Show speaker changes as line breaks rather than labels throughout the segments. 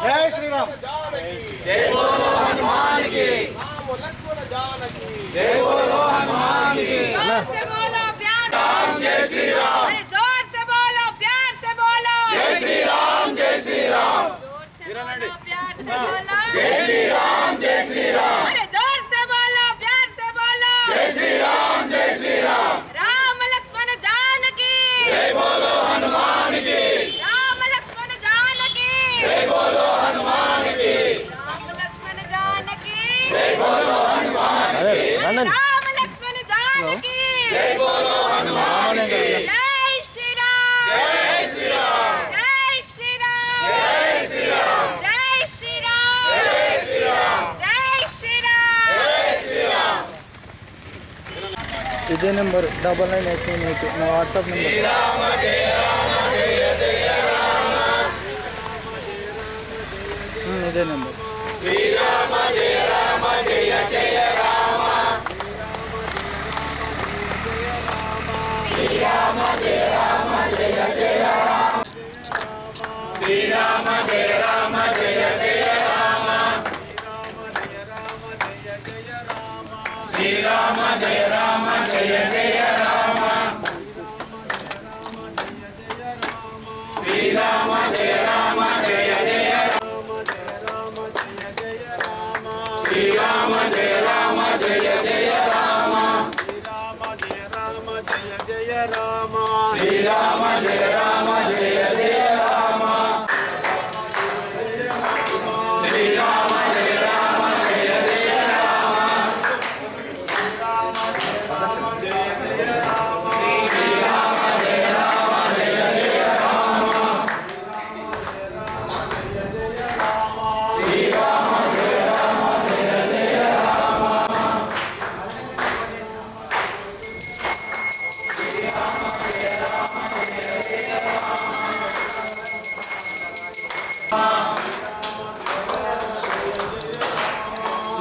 जय श्री राम। जय बोलो हनुमान की।
राम लक्ष्मण जानकी।
जय बोलो हनुमान की।
जोर से बोलो प्यार।
राम जय श्री राम।
अरे जोर से बोलो प्यार से बोलो।
जय श्री राम जय श्री राम।
जोर से बोलो प्यार से बोलो।
जय श्री राम जय श्री राम।
अरे जोर से बोलो प्यार से बोलो।
जय श्री राम जय श्री राम।
राम लक्ष्मण जानकी।
जय बोलो हनुमान की।
राम लक्ष्मण जानकी।
जय बोलो हनुमान की।
राम लक्ष्मण जानकी।
जय बोलो हनुमान की।
राम लक्ष्मण जानकी।
जय बोलो हनुमान की।
जय श्री राम।
जय श्री राम।
जय श्री राम।
जय श्री राम।
जय श्री राम।
जय श्री राम।
जय श्री राम।
जय श्री राम।
ఇదే నెంబర్ 9989 నా వాట్సాప్ నెంబర్.
राम जय राम जय जय राम।
ఇదే నెంబర్.
श्री राम जय राम जय जय राम। श्री राम जय राम जय जय राम। श्री राम जय राम जय जय राम। श्री राम जय राम जय जय राम। श्री राम जय राम जय जय राम। श्री राम जय राम जय जय राम। श्री राम जय राम जय जय राम। श्री राम जय राम जय जय राम। श्री राम जय राम जय जय राम। श्री राम जय राम जय जय राम।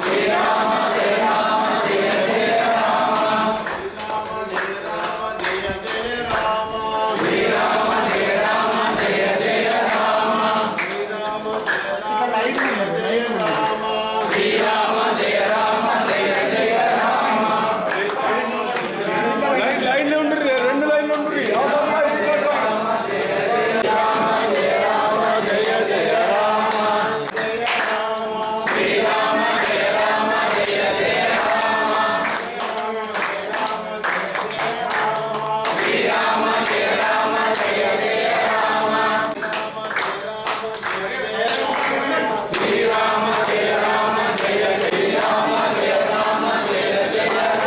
श्री राम जय राम जय जय राम। श्री राम जय राम जय जय राम। श्री राम जय राम जय जय राम।
లైన్ లో ఉండ్రి, రెండు లైన్లు ఉండ్రి.
श्री राम जय राम जय जय राम। श्री राम जय राम जय जय राम। श्री राम जय राम जय जय राम। जय राम जय जय राम। श्री राम जय राम जय जय राम।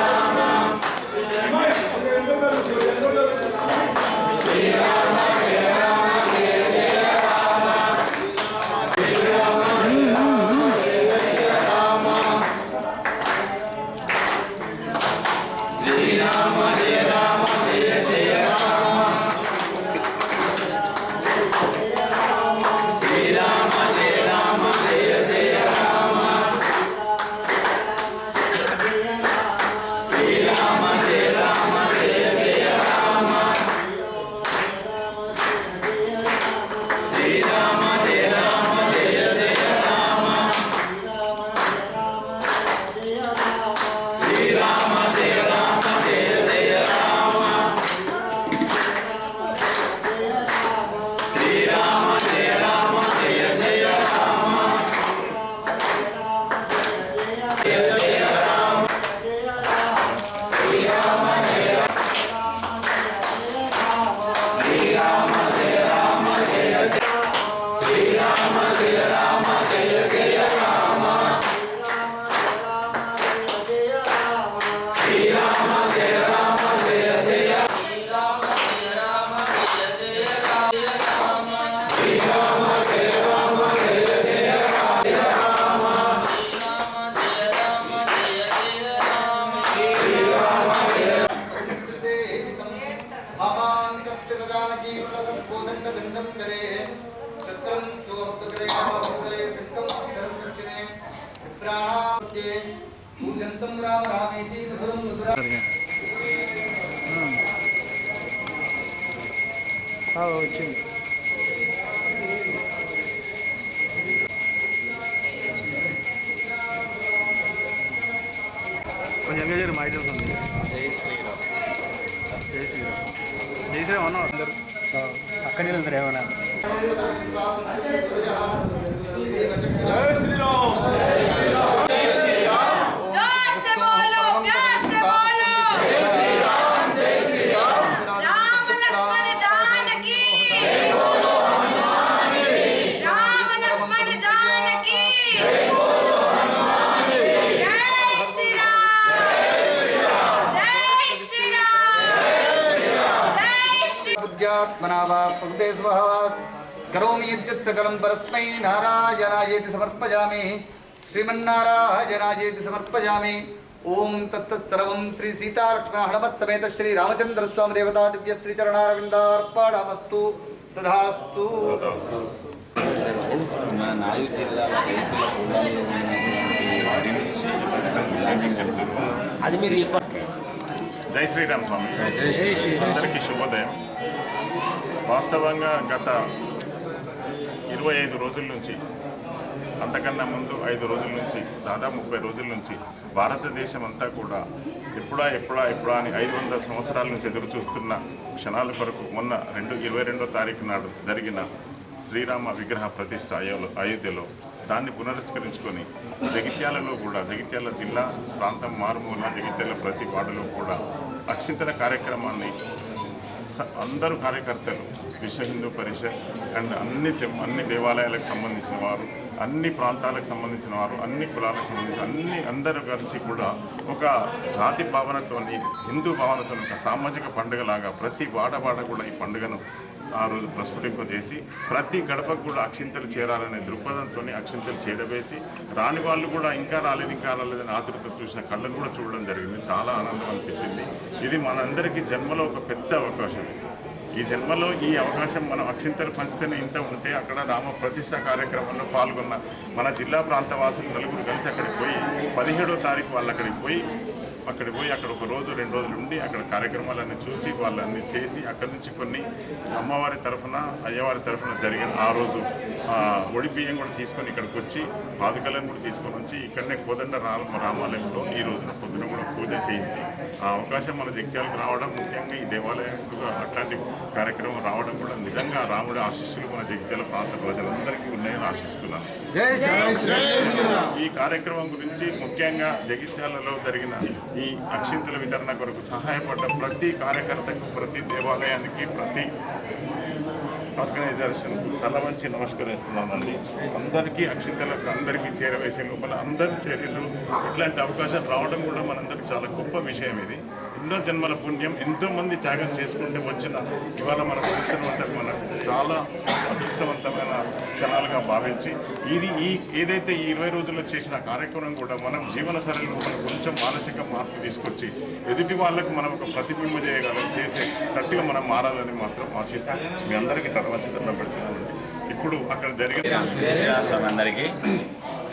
श्री राम जय राम जय जय राम। श्री राम जय राम जय जय राम। श्री राम जय राम जय जय राम। श्री राम जय राम जय जय राम। श्री राम जय राम जय जय राम। श्री राम जय राम जय जय राम। श्री राम जय राम जय जय राम। जय जय राम। श्री राम जय राम। श्री राम जय राम जय जय। श्री राम जय राम जय जय राम। श्री राम जय राम जय जय। श्री राम जय राम जय जय राम। श्री राम जय
भवान् कप्तगदानकी वृषभोदण्डदण्डं करे छत्रं चोक्तकरे बाहुकरे सिद्धं शरं दक्षिणे विप्राणामध्ये पूजन्तं राम रामेति मधुरं मधुरा
వచ్చింది.
కొంచెం ఎంగేజ్ మా ఐటమ్స్ ఉంది. జై శ్రీరామ్. జై శ్రీరామ్. జై శ్రీరామ్ అన్న అందరు అక్కడే వెళ్తారు ఏమన్నా.
జై శ్రీరామ్.
जोर से बोलो, प्यार से बोलो। राम लक्ष्मण जानकी। राम लक्ष्मण जानकी। जय श्री राम। जय श्री राम। जय श्री
बुद्ध्यात्मना वा प्रकृते स्वः करोमि यद्यत् सकलं परस्मै नारायणायेति समर्पयामि श्रीमन्नारायणायेति समर्पयामि। ओम तत्सत् सर्वं श्री सीतालक्ष्मण हनुमत् समेत श्री रामचंद्र स्वामी देवता दिव्य श्री चरणारविंदार्पणमस्तु तथास्तु।
మన 4 జిల్లాల రైతుల పొలాల్లో ఉన్నటువంటి వరి నుంచి గులాబీ మొక్కలు అది మీరు
జై శ్రీరామ్ స్వామి. అందరికీ శుభోదయం. వాస్తవంగా గత 25 రోజుల నుంచి, అంతకన్నా ముందు 5 రోజుల నుంచి, దాదాపు 30 రోజుల నుంచి భారతదేశం అంతా కూడా ఎప్పుడా అని 500 సంవత్సరాల నుంచి ఎదురు చూస్తున్న క్షణాల కొరకు మొన్న 22వ తారీఖు నాడు జరిగిన శ్రీరామ విగ్రహ ప్రతిష్ఠ అయోధ్యలో దాన్ని పునరుస్కరించుకొని జగిత్యాలలో కూడా, జగిత్యాల జిల్లా ప్రాంతం మారుమూల జగిత్యాల ప్రతి వార్డులో కూడా అక్షింతల కార్యక్రమాన్ని అందరూ కార్యకర్తలు, విశ్వ హిందూ పరిషత్ అండ్ అన్ని దేవాలయాలకు సంబంధించిన వారు, అన్ని ప్రాంతాలకు సంబంధించిన వారు, అన్ని కులాలకు సంబంధించిన అందరూ కలిసి కూడా ఒక జాతి భావనతోని, హిందూ భావనతో ఒక సామాజిక పండుగలాగా ప్రతి వాడ కూడా ఈ పండుగను ఆ రోజు ప్రస్ఫుటింపజేసి ప్రతి గడపకు కూడా అక్షింతలు చేరాలనే దృక్పథంతో అక్షింతలు చేరవేసి రాని వాళ్ళు కూడా ఇంకా రాలేదని ఆతృత చూసిన కళ్ళను కూడా చూడడం జరిగింది. చాలా ఆనందం అనిపించింది. ఇది మనందరికీ జన్మలో ఒక పెద్ద అవకాశం. ఈ జన్మలో ఈ అవకాశం మనం అక్షింతలు పంచితేనే ఇంత ఉంటే అక్కడ రామ ప్రతిష్ఠ కార్యక్రమంలో పాల్గొన్న మన జిల్లా ప్రాంత వాసులు నలుగురు కలిసి అక్కడికి పోయి 17వ తారీఖు వాళ్ళు అక్కడికి పోయి అక్కడ ఒక రోజు 2 రోజులు ఉండి అక్కడ కార్యక్రమాలన్నీ చూసి వాళ్ళన్నీ చేసి అక్కడి నుంచి కొన్ని అమ్మవారి తరఫున అయ్యవారి తరఫున జరిగిన ఆ రోజు ఒడి బియ్యం కూడా తీసుకొని ఇక్కడికి వచ్చి పాదుకలను కూడా తీసుకొని వచ్చి ఇక్కడనే కోదండ రామాలయంలో ఈ రోజున పొద్దున కూడా పూజ చేయించి ఆ అవకాశం మన జగిత్యాలకు రావడం, ముఖ్యంగా ఈ దేవాలయానికి అట్లాంటి కార్యక్రమం రావడం కూడా నిజంగా రాముడి ఆశీస్సులు మన జగిత్యాల ప్రాంత ప్రజలందరికీ ఉన్నాయని ఆశిస్తున్నాను. ఈ కార్యక్రమం గురించి ముఖ్యంగా జగిత్యాలలో జరిగిన ఈ అక్షింతల వితరణ కొరకు సహాయపడ్డ ప్రతి కార్యకర్తకు, ప్రతి దేవాలయానికి, ప్రతి ఆర్గనైజేషన్ తల వంచి నమస్కరిస్తున్నానండి. అందరికీ అక్షింతలకు అందరికీ చేరవేసే లోపల అందరి చర్యలు ఇట్లాంటి అవకాశం రావడం కూడా మనందరికీ చాలా గొప్ప విషయం. ఇది ఎన్నో జన్మల పుణ్యం, ఎంతోమంది త్యాగం చేసుకుంటే వచ్చిన ఇవాళ మనం చూస్తున్నట్టు మనకు చాలా అదృష్టవంతమైన క్షణాలుగా భావించి ఏదైతే ఈ 20 రోజుల్లో చేసిన కార్యక్రమం కూడా మనం జీవన శైలిలో మనం కొంచెం మానసిక మార్పు తీసుకొచ్చి ఎదుటి వాళ్ళకు మనం ఒక ప్రతిబింబ చేసేటట్టుగా మనం మారాలని మాత్రం ఆశిస్తాం. మీ అందరికీ తరవంచితంలో పెడుతున్నామండి. ఇప్పుడు అక్కడ జరిగిన
అందరికీ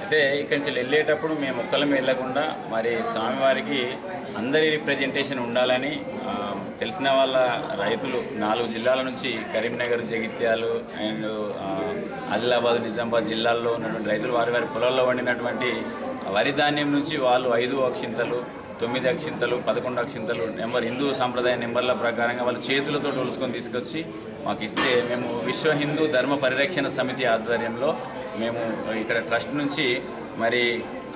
అయితే ఇక్కడి నుంచి వెళ్ళేటప్పుడు మేము ఒక్కళ్ళమే వెళ్ళకుండా మరి స్వామివారికి అందరి రిప్రజెంటేషన్ ఉండాలని తెలిసిన వాళ్ళ రైతులు 4 జిల్లాల నుంచి కరీంనగర్, జగిత్యాలు అండ్ ఆదిలాబాద్, నిజామాబాద్ జిల్లాల్లో ఉన్నటువంటి రైతులు వారి పొలాల్లో వండినటువంటి వరి ధాన్యం నుంచి వాళ్ళు 5 అక్షింతలు, 9 అక్షింతలు, 11 అక్షింతలు హిందూ సాంప్రదాయ నెంబర్ల ప్రకారంగా వాళ్ళు చేతులతో డోల్చుకొని తీసుకొచ్చి మాకు ఇస్తే మేము విశ్వ హిందూ ధర్మ పరిరక్షణ సమితి ఆధ్వర్యంలో మేము ఇక్కడ ట్రస్ట్ నుంచి మరి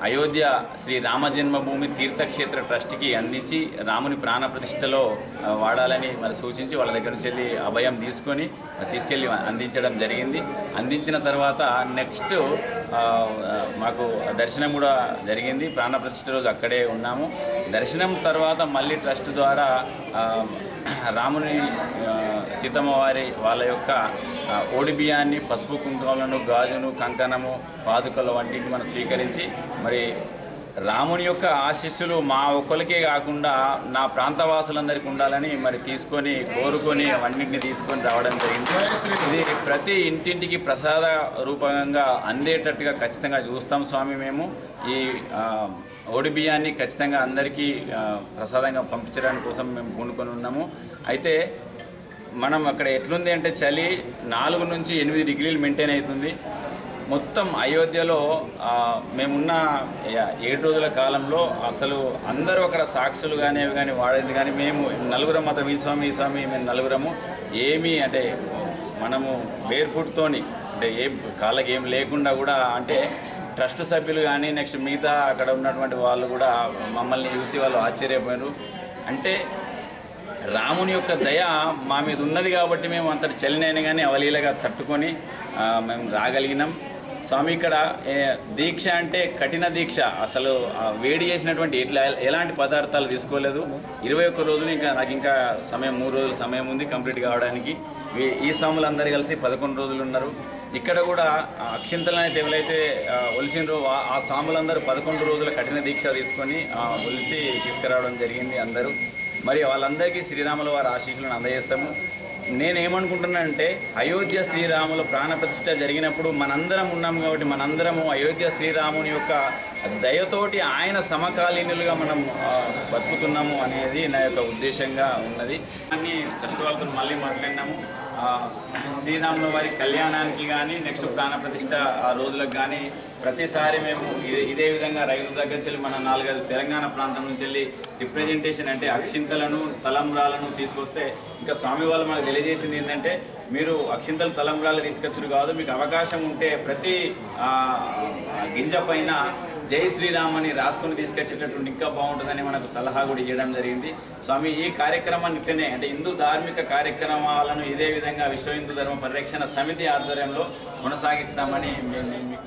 అయోధ్య శ్రీ రామ జన్మభూమి తీర్థక్షేత్ర ట్రస్ట్కి అందించి రాముని ప్రాణ ప్రతిష్టలో వాడాలని మరి సూచించి వాళ్ళ దగ్గర నుంచి వెళ్ళి అభయం తీసుకెళ్ళి అందించడం జరిగింది. అందించిన తర్వాత నెక్స్ట్ మాకు దర్శనం కూడా జరిగింది. ప్రాణ ప్రతిష్ఠ రోజు అక్కడే ఉన్నాము. దర్శనం తర్వాత మళ్ళీ ట్రస్ట్ ద్వారా రాముని సీతమ్మ వారి వాళ్ళ యొక్క ఓడి బియ్యాన్ని, పసుపు కుంకుమలను, గాజును, కంకణము, పాదుకలు వంటిని మనం స్వీకరించి మరి రాముని యొక్క ఆశీస్సులు మా ఒక్కరికే కాకుండా నా ప్రాంతవాసులందరికీ ఉండాలని మరి కోరుకొని అవన్నింటినీ తీసుకొని రావడం జరిగింది. ఇది ప్రతి ఇంటింటికి ప్రసాద రూపంగా అందేటట్టుగా ఖచ్చితంగా చూస్తాం స్వామి. మేము ఈ ఓడి బియ్యాన్ని ఖచ్చితంగా అందరికీ ప్రసాదంగా పంపించడానికి కోసం మేము పూనుకొని ఉన్నాము. అయితే మనం అక్కడ ఎట్లుంది అంటే చలి 4 నుంచి 8 డిగ్రీలు మెయింటైన్ అవుతుంది. మొత్తం అయోధ్యలో మేమున్న 7 రోజుల కాలంలో అసలు అందరూ అక్కడ సాక్షులు కానీ అవి కానీ వాడేది కానీ మేము నలుగురం మాత్రం ఈ స్వామి మేము నలుగురము ఏమీ అంటే మనము బేర్ ఫుట్తోని అంటే ఏం కాళ్ళకి ఏం లేకుండా కూడా అంటే ట్రస్ట్ సభ్యులు కానీ నెక్స్ట్ మిగతా అక్కడ ఉన్నటువంటి వాళ్ళు కూడా మమ్మల్ని చూసి వాళ్ళు ఆశ్చర్యపోయారు. అంటే రాముని యొక్క దయ మా మీద ఉన్నది కాబట్టి మేము అంతటి చలినైనా కానీ అవలీలగా తట్టుకొని మేము రాగలిగినాం. స్వామి ఇక్కడ దీక్ష అంటే కఠిన దీక్ష, అసలు వేడి చేసినటువంటి ఎలాంటి పదార్థాలు తీసుకోలేదు. 21 రోజులు నాకు ఇంకా సమయం 3 రోజుల సమయం ఉంది కంప్లీట్ కావడానికి. ఈ స్వాములందరూ కలిసి 11 రోజులు ఉన్నారు. ఇక్కడ కూడా అక్షింతలు అయితే ఎవరైతే ఒలిసినరో ఆ స్వాములందరూ 11 రోజుల కఠిన దీక్ష తీసుకొని ఒలిసి తీసుకురావడం జరిగింది అందరూ. మరి వాళ్ళందరికీ శ్రీరాముల వారి ఆశీస్సులను అందజేస్తాము. నేనేమనుకుంటున్నానంటే అయోధ్య శ్రీరాముల ప్రాణప్రతిష్ఠ జరిగినప్పుడు మనందరం ఉన్నాం కాబట్టి మనందరము అయోధ్య శ్రీరాముని యొక్క దయతోటి ఆయన సమకాలీనులుగా మనం బతుకుతున్నాము అనేది నా యొక్క ఉద్దేశంగా ఉన్నది. అన్ని ట్రస్ట్ వాళ్ళతో మళ్ళీ మాట్లాడినాము. శ్రీరాముల వారి కళ్యాణానికి కానీ నెక్స్ట్ ప్రాణప్రతిష్ఠ ఆ రోజులకు కానీ ప్రతిసారి మేము ఇదే విధంగా రైతుల దగ్గర నుంచి మన 4-5 తెలంగాణ ప్రాంతం నుంచి వెళ్ళి రిప్రజెంటేషన్ అంటే అక్షింతలను తలంబ్రాలను తీసుకొస్తే ఇంకా స్వామి వాళ్ళు మనకు తెలియజేసింది ఏంటంటే మీరు అక్షింతలు తలంబ్రాలు తీసుకొచ్చుడు కాదు, మీకు అవకాశం ఉంటే ప్రతి గింజ పైన జై శ్రీరామ్ అని రాసుకుని తీసుకొచ్చేటటువంటి ఇంకా బాగుంటుందని మనకు సలహా కూడా ఇవ్వడం జరిగింది. స్వామి ఈ కార్యక్రమాన్ని ఇట్లనే అంటే హిందూ ధార్మిక కార్యక్రమాలను ఇదే విధంగా విశ్వ హిందూ ధర్మ పరిరక్షణ సమితి ఆధ్వర్యంలో కొనసాగిస్తామని నేను మీకు